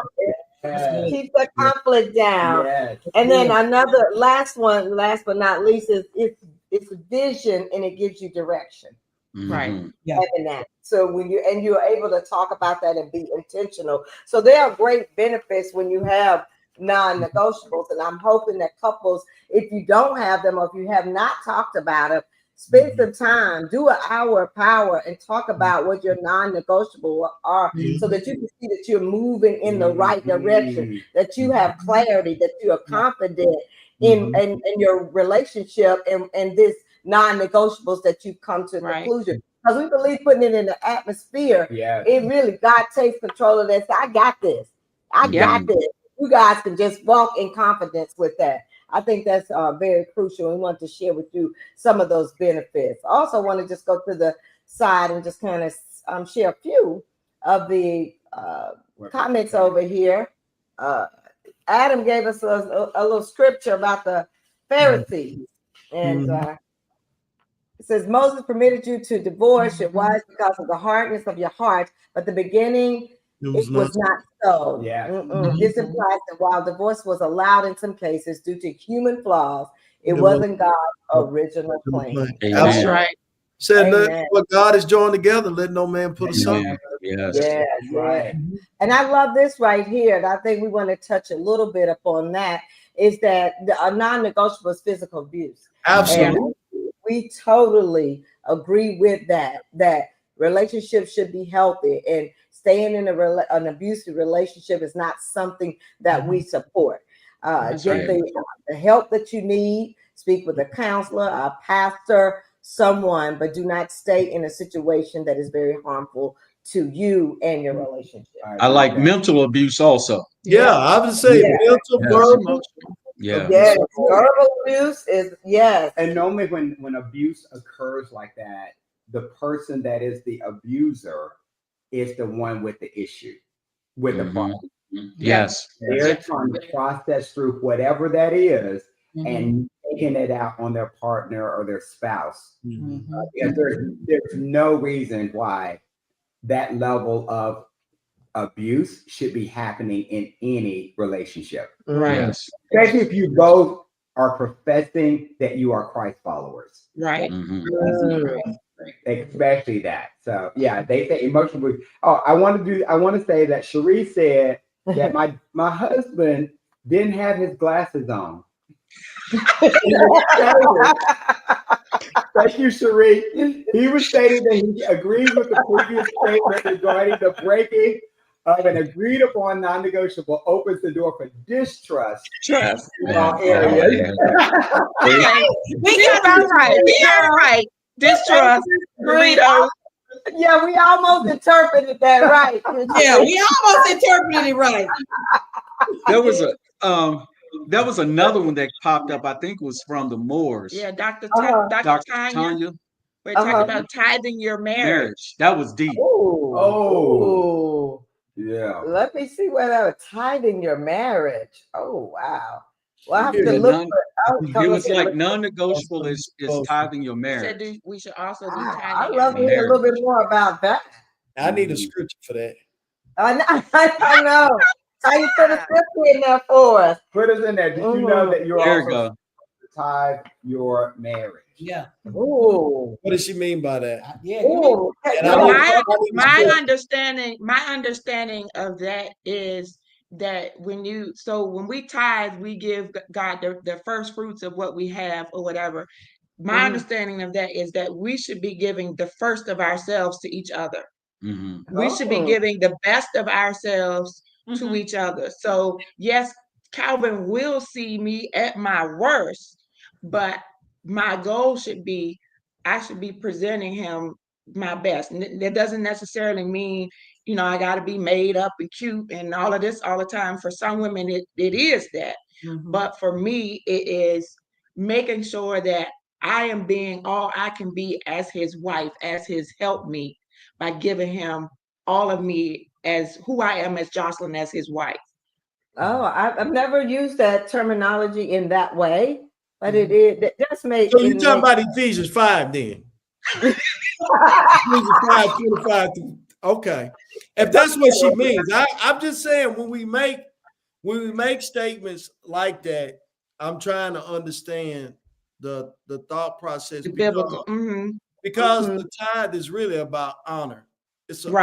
Keep the conflict down. And then another last but not least, is it's vision, and it gives you direction. Right. Having that. So when you're able to talk about that and be intentional. So there are great benefits when you have non-negotiables. And I'm hoping that couples, if you don't have them or if you have not talked about it, spend some time, do an hour of power and talk about what your non-negotiable are so that you can see that you're moving in the right direction, that you have clarity, that you are confident in your relationship and this non-negotiables that you've come to a conclusion. Because we believe putting it in the atmosphere, it really, God takes control of this. I got this. I got this. You guys can just walk in confidence with that. I think that's very crucial. We want to share with you some of those benefits. I also want to just go to the side and just kind of share a few of the comments over here. Adam gave us a little scripture about the Pharisees. And it says, Moses permitted you to divorce your wives because of the hardness of your heart, but the beginning it was not so. This implies that while divorce was allowed in some cases due to human flaws, it wasn't God's original plan. That's right. Said what God has joined together, let no man put asunder. Yes, right. And I love this right here. And I think we want to touch a little bit upon that. Is that a non-negotiable is physical abuse? Absolutely. And we totally agree with that. That relationships should be healthy, and staying in an abusive relationship is not something that we support. Get the help that you need. Speak with a counselor, a pastor, someone, but do not stay in a situation that is very harmful to you and your relationship. I like mental abuse also. I would say mental, verbal. Verbal abuse is And normally when abuse occurs like that, the person that is the abuser is the one with the issue, with the problem. Yes. They're trying to process through whatever that is and taking it out on their partner or their spouse. There's no reason why that level of abuse should be happening in any relationship. Yes. Especially if you both are professing that you are Christ followers. Right. Especially that. So they say emotional abuse. Oh, I want to say that Cherie said that my husband didn't have his glasses on. Thank you, Cherie. He was stating that he agrees with the previous statement regarding the breaking of an agreed upon non-negotiable opens the door for distrust in all areas. We got right. Distrust. Burritos. Yeah, we almost interpreted that right. Yeah, we almost interpreted it right. There was another one that popped up. I think it was from the Moors. Yeah, Dr. Tanya. We're talking about tithing your marriage. That was deep. Yeah. Let me see where that was. Tithing your marriage. Oh, wow. Well, I have to look it was like non-negotiable is tithing your marriage. Said we should also be tithing. I'd love to hear a little bit more about that. I need a scripture for that. I know. How you put a scripture in there for us? Put us in there. Did you know that you're There also to tithe your marriage? Yeah. Ooh. What does she mean by that? Ooh. My understanding of that is that when we tithe, we give God the first fruits of what we have or whatever. My understanding of that is that we should be giving the first of ourselves to each other. We should be giving the best of ourselves to each other. So yes, Calvin will see me at my worst, but my goal should be, I should be presenting him my best. And that doesn't necessarily mean, I got to be made up and cute and all of this all the time. For some women, it is that. But for me, it is making sure that I am being all I can be as his wife, as his helpmeet, by giving him all of me as who I am as Jocelyn, as his wife. Oh, I've never used that terminology in that way, but it does make. So you're talking about Ephesians 5 then? Ephesians 5:25. Okay, if that's what she means, I'm just saying when we make statements like that, I'm trying to understand the thought process. The biblical. Because the tithe is really about honor. It's an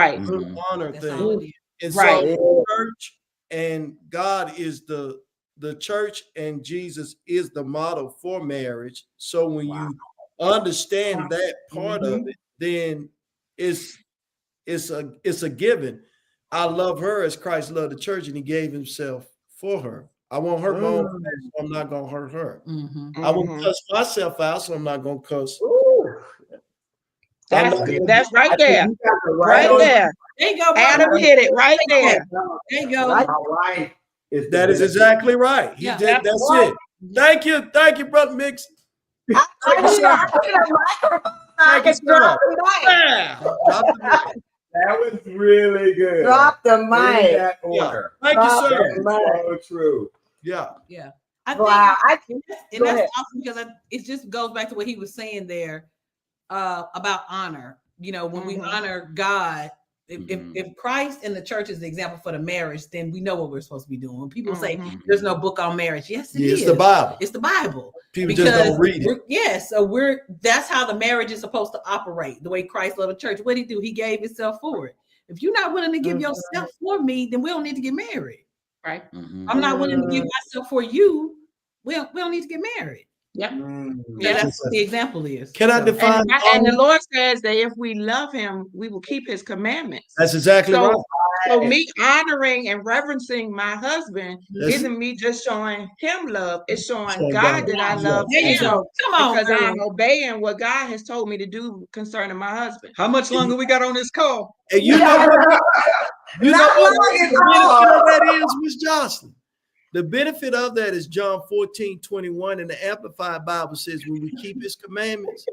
honor thing. And so church and God is the church, and Jesus is the model for marriage. So when you understand that part of it, then it's a given. I love her as Christ loved the church, and he gave himself for her. I won't hurt my own flesh, so I'm not gonna hurt her. I won't cuss myself out, so I'm not gonna cuss. That's right there. Right on. there. There you go, Adam brother. hit it right there. There you go. Right. My wife is That is exactly right. He Yeah. did. That's it. Thank you, brother Mix. I Thank you, sir. Thank you, sir. Yeah. Drop the mic. That was really good. Drop the In mic. that order. Thank you, Drop sir. the mic. So true. Yeah. Yeah. I think, Wow. and Go that's ahead. awesome because it just goes back to what he was saying there about honor. You know, when we honor God, if Christ and the church is the example for the marriage, then we know what we're supposed to be doing. When people say there's no book on marriage, yes, it is. It's the Bible. It's the Bible. People just don't read it. So that's how the marriage is supposed to operate. The way Christ loved the church. What did he do? He gave himself for it. If you're not willing to give yourself for me, then we don't need to get married. Right. I'm not willing to give myself for you. We don't need to get married. Yep. Yeah, that's what the example is. Can I define? And the Lord says that if we love him, we will keep his commandments. That's exactly right. So me honoring and reverencing my husband isn't me just showing him love. It's showing God that I love him. Come on, because I'm obeying what God has told me to do concerning my husband. How much longer we got on this call? And you know what the benefit of that is, Miss Jocelyn? The benefit of that is John 14:21, and the Amplified Bible says when we keep his commandments,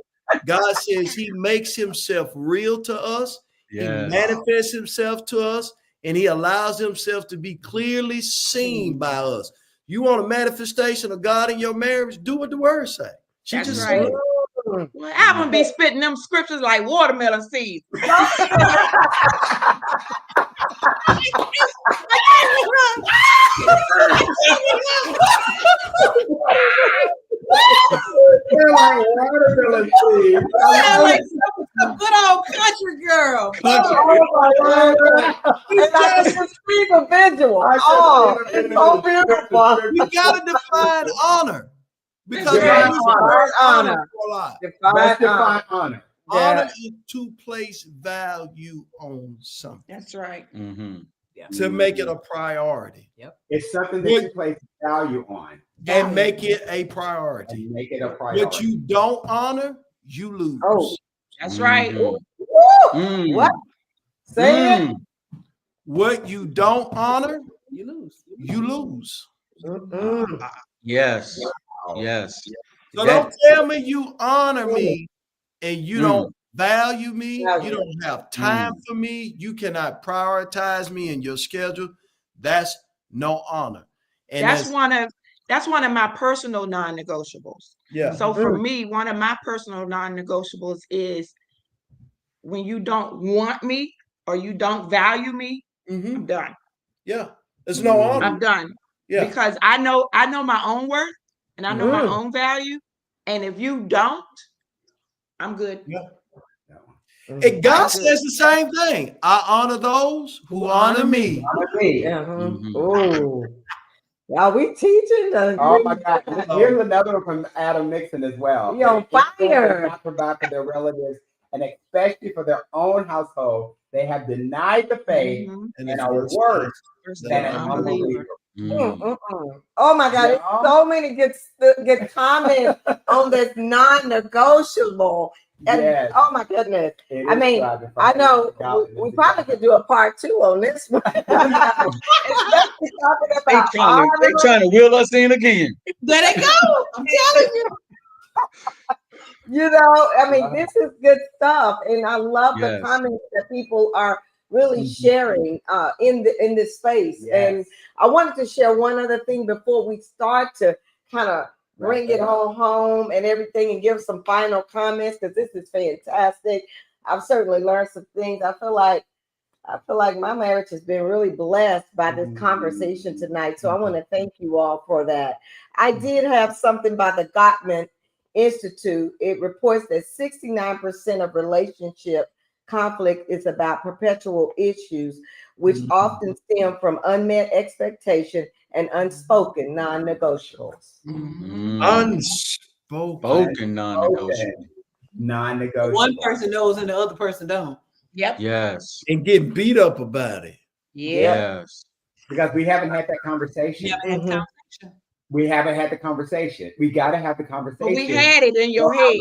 God says he makes himself real to us. He manifests himself to us, and he allows himself to be clearly seen by us. You want a manifestation of God in your marriage? Do what the word say. That's right. Well, I'm gonna be spitting them scriptures like watermelon seeds. Like watermelon seeds. Like some good old country girl. Individual. Oh, it's so beautiful. We gotta define honor because honor. Define honor. Honor is to place value on something. That's right. To make it a priority. It's something that you place value on. And make it a priority. And make it a priority. What you don't honor, you lose. Oh, that's right. What? Say it. What you don't honor, You lose. you lose. Yes. Yes. So don't tell me you honor me and you don't value me. You don't have time for me. You cannot prioritize me in your schedule. That's no honor. And that's one of my personal non-negotiables. Yeah. So for me, one of my personal non-negotiables is when you don't want me or you don't value me, I'm done. Yeah. There's no honor. I'm done. Yeah. Because I know my own worth and I know my own value. And if you don't, I'm good. Yeah. And God says the same thing. I honor those who honor me. Oh, yeah, we teaching. Oh my God! Here's another one from Adam Nixon as well. He on fire. Not provide for their relatives, and especially for their own household, they have denied the faith and are worse than an unbeliever. Oh my God! Yeah. So many good comments on this non-negotiable. And oh my goodness. I mean, I know we probably could do a part 2 on this one. They trying to wheel us in again. There they go. I'm telling you. You know, I mean, this is good stuff. And I love the comments that people are really sharing in this space. And I wanted to share one other thing before we start to kind of bring it all home and everything and give some final comments, because this is fantastic. I've certainly learned some things. I feel like my marriage has been really blessed by this conversation tonight. So I want to thank you all for that. I did have something by the Gottman Institute. It reports that 69% of relationship conflict is about perpetual issues, which often stem from unmet expectation and unspoken non-negotiables. Unspoken. Spoken non-negotiable. Okay. Non-negotiable. One person knows and the other person don't. Yep. Yes. And get beat up about it. Yeah. Yes. Because we haven't had that conversation. Yeah, that conversation. We haven't had the conversation. We got to have the conversation. But we had it in your head.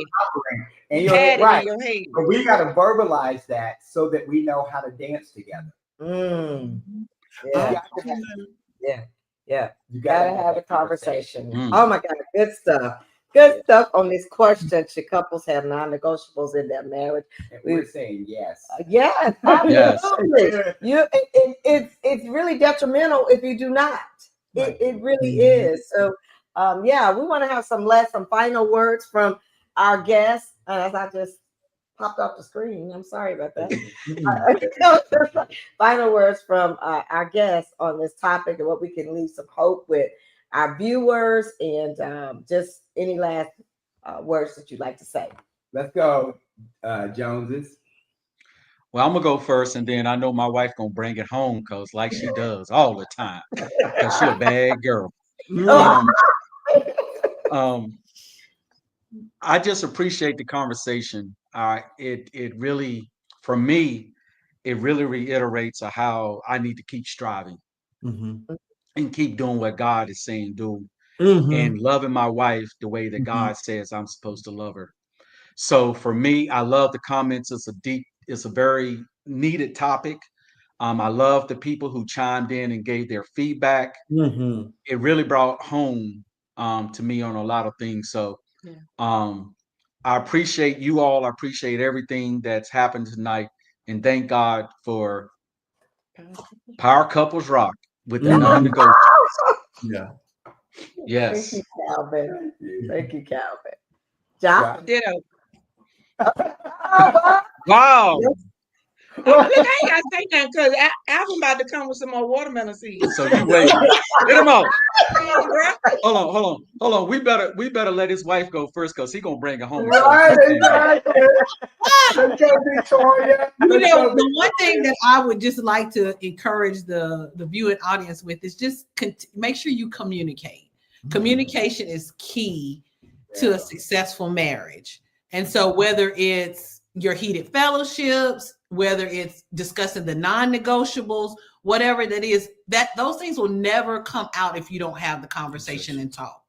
And You you're had it right. in your head. But we got to verbalize that so that we know how to dance together. Yeah. Yeah. You Gotta have a conversation. Mm. Oh my God, good stuff. Good stuff on this question. Should couples have non-negotiables in their marriage? And we're saying yes. Yes, Yes. absolutely. It's really detrimental if you do not. It really is. So yeah, we want to have some final words from our guests. As I just popped off the screen. I'm sorry about that. Final words from our guests on this topic and what we can leave some hope with our viewers, and just any last words that you'd like to say. Let's go, Joneses. Well, I'm gonna go first, and then I know my wife gonna bring it home because, like she does all the time, because she a bad girl. I just appreciate the conversation. It really, for me, it really reiterates how I need to keep striving and keep doing what God is saying do, and loving my wife the way that God says I'm supposed to love her. So for me, I love the comments. It's a very needed topic. I love the people who chimed in and gave their feedback. It really brought home to me on a lot of things. So I appreciate you all. I appreciate everything that's happened tonight. And thank God for Power Couples Rock with the non-negotiables. Yeah. Yes. Thank you, Calvin. Thank you, Calvin. John? Ditto. Wow. Look, I ain't gotta say nothing because I'm about to come with some more watermelon seeds. So you wait. Get him out. Hold on. We better let his wife go first because he gonna bring it home. Right, exactly. Let's go, Victoria. You know, the one thing that I would just like to encourage the viewing audience with is just make sure you communicate. Communication is key to a successful marriage. And so whether it's your heated fellowships, whether it's discussing the non-negotiables, whatever that is, that those things will never come out if you don't have the conversation and talk.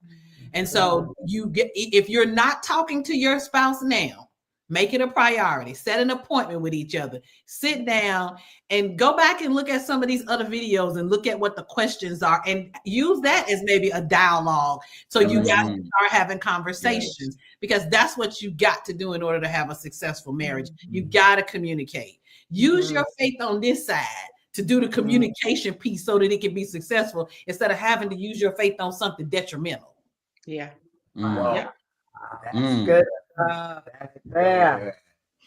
And so if you're not talking to your spouse now, make it a priority. Set an appointment with each other. Sit down and go back and look at some of these other videos and look at what the questions are and use that as maybe a dialogue. So you guys start having conversations, because that's what you got to do in order to have a successful marriage. You got to communicate. Use your faith on this side to do the communication piece so that it can be successful instead of having to use your faith on something detrimental. Yeah. Wow. Yeah. That's good. Yeah.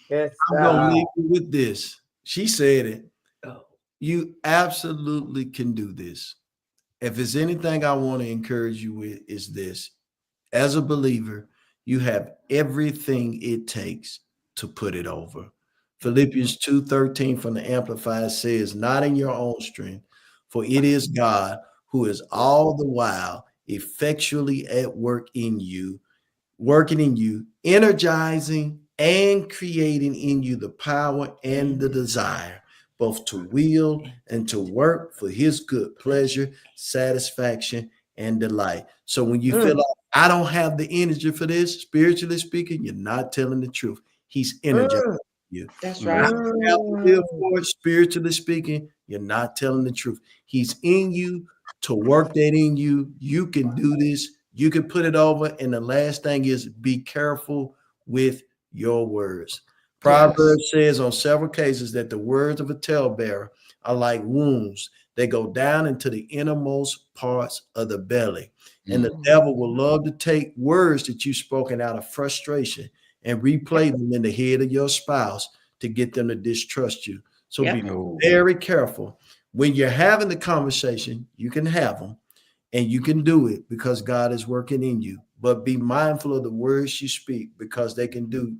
Good I'm gonna stuff. leave you with this. She said it. You absolutely can do this. If it's anything I want to encourage you with, is this. As a believer, you have everything it takes to put it over. Philippians 2:13 from the Amplified says, not in your own strength, for it is God who is all the while effectually at work in you, working in you, energizing and creating in you the power and the desire, both to will and to work for his good pleasure, satisfaction, and delight. So when you feel like, I don't have the energy for this, spiritually speaking, you're not telling the truth. He's energizing you. That's I right. don't have to live for it, spiritually speaking, you're not telling the truth. He's in you to work that in you. You can do this. You can put it over. And the last thing is be careful with your words. Proverbs says on several cases that the words of a talebearer are like wounds. They go down into the innermost parts of the belly. And the devil will love to take words that you've spoken out of frustration and replay them in the head of your spouse to get them to distrust you. So be very careful. When you're having the conversation, you can have them and you can do it because God is working in you. But be mindful of the words you speak because they can do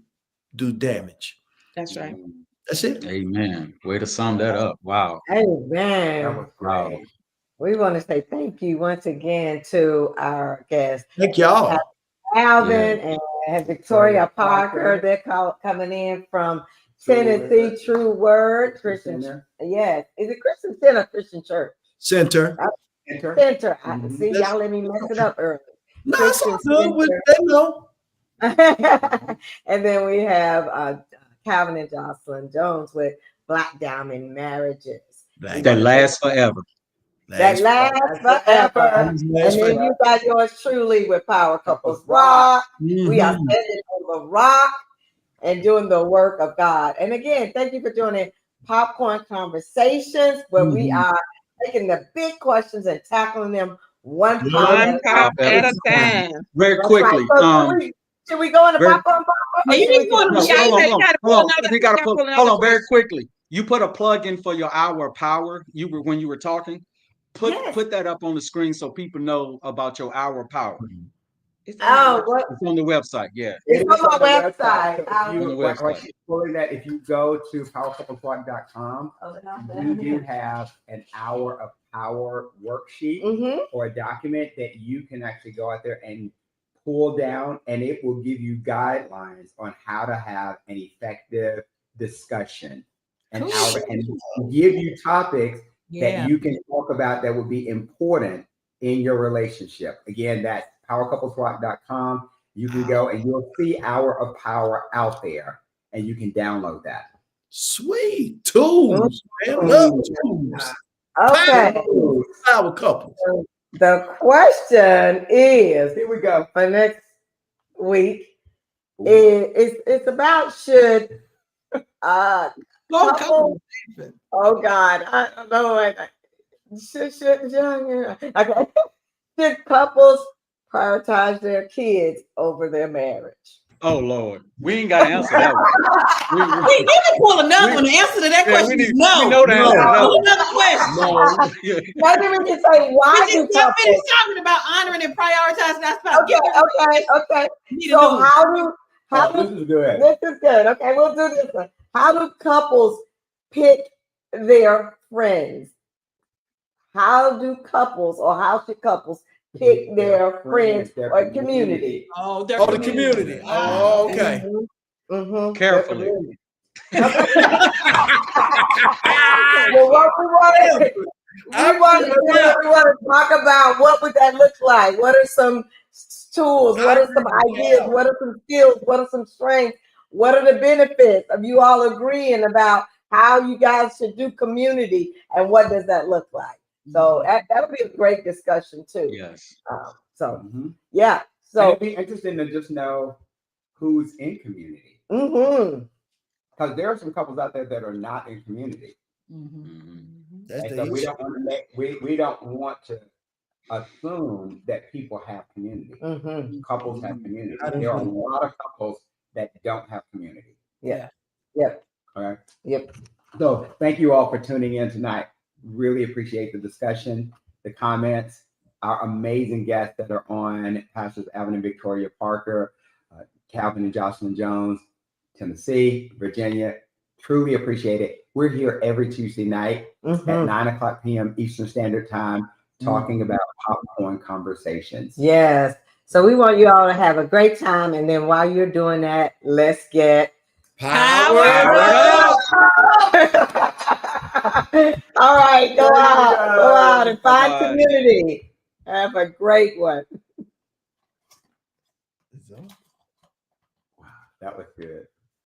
damage. That's right. That's it. Amen. Way to sum that up. Wow. That Amen. was Wow. great. We want to say thank you once again to our guests, Thank y'all. Alvin and Victoria Parker. They're coming in from Tennessee. True Word Christian. Yes, is it Christian Center? Christian Church Center. Center. I Mhm. see y'all let me mess it up early. No, it's all Christian good. Center. They know. And then we have Calvin and Jocelyn Jones with Black Diamond Marriages. That lasts forever. That lasts forever. And then you got yours truly with Power Couples Rock. We are standing on the rock and doing the work of God. And again, thank you for joining Popcorn Conversations, where we are taking the big questions and tackling them one pop at a time. Very quickly. Should we go in the popcorn? Hold on, very quickly. You put a plug in for your hour of power. When you were talking. Put that up on the screen so people know about your hour of power. It's on the website. Yeah. It's on my website. If you go to powercouplesrock.com, we do have an hour of power worksheet or a document that you can actually go out there and pull down, and it will give you guidelines on how to have an effective discussion and give you topics that you can talk about that would be important in your relationship. Again, that's powercouplesrock.com. You can go and you'll see Hour of Power out there, and you can download that. Sweet tools, man. Love tools. Okay. Power couples. The question is, here we go for next week. It's about should couple, oh God, I don't know. Okay. Should couples prioritize their kids over their marriage? Oh Lord, we ain't got to answer that one. We need to pull another one. The answer to that question is no. We know the answer to that Pull one. another question. Maybe we can say why do couples finish talking about honoring and prioritizing our spouse. Okay. So how this is good. This is good. Okay, we'll do this one. How do couples pick their friends? How should couples pick their friends or community? Oh, the community. Oh, okay. Carefully. Well, what we want to talk about, what would that look like? What are some tools? What are some ideas? What are some skills? What are some strengths? What are the benefits of you all agreeing about how you guys should do community, and what does that look like? So that would be a great discussion too. Yes. Yeah. So it'd be interesting to just know who's in community. Because there are some couples out there that are not in community. So we don't want to assume that people have community. Couples have community. There are a lot of couples that don't have community. All right. So thank you all for tuning in tonight. Really appreciate the discussion, the comments, our amazing guests that are on, Pastors Alvin and Victoria Parker, Calvin and Jocelyn Jones, Tennessee, Virginia. Truly appreciate it. We're here every Tuesday night at 9:00 p.m. Eastern Standard Time, talking about popcorn conversations. Yes. So we want you all to have a great time. And then while you're doing that, let's get power up. All right, go out and find community. Have a great one. Wow, that was good.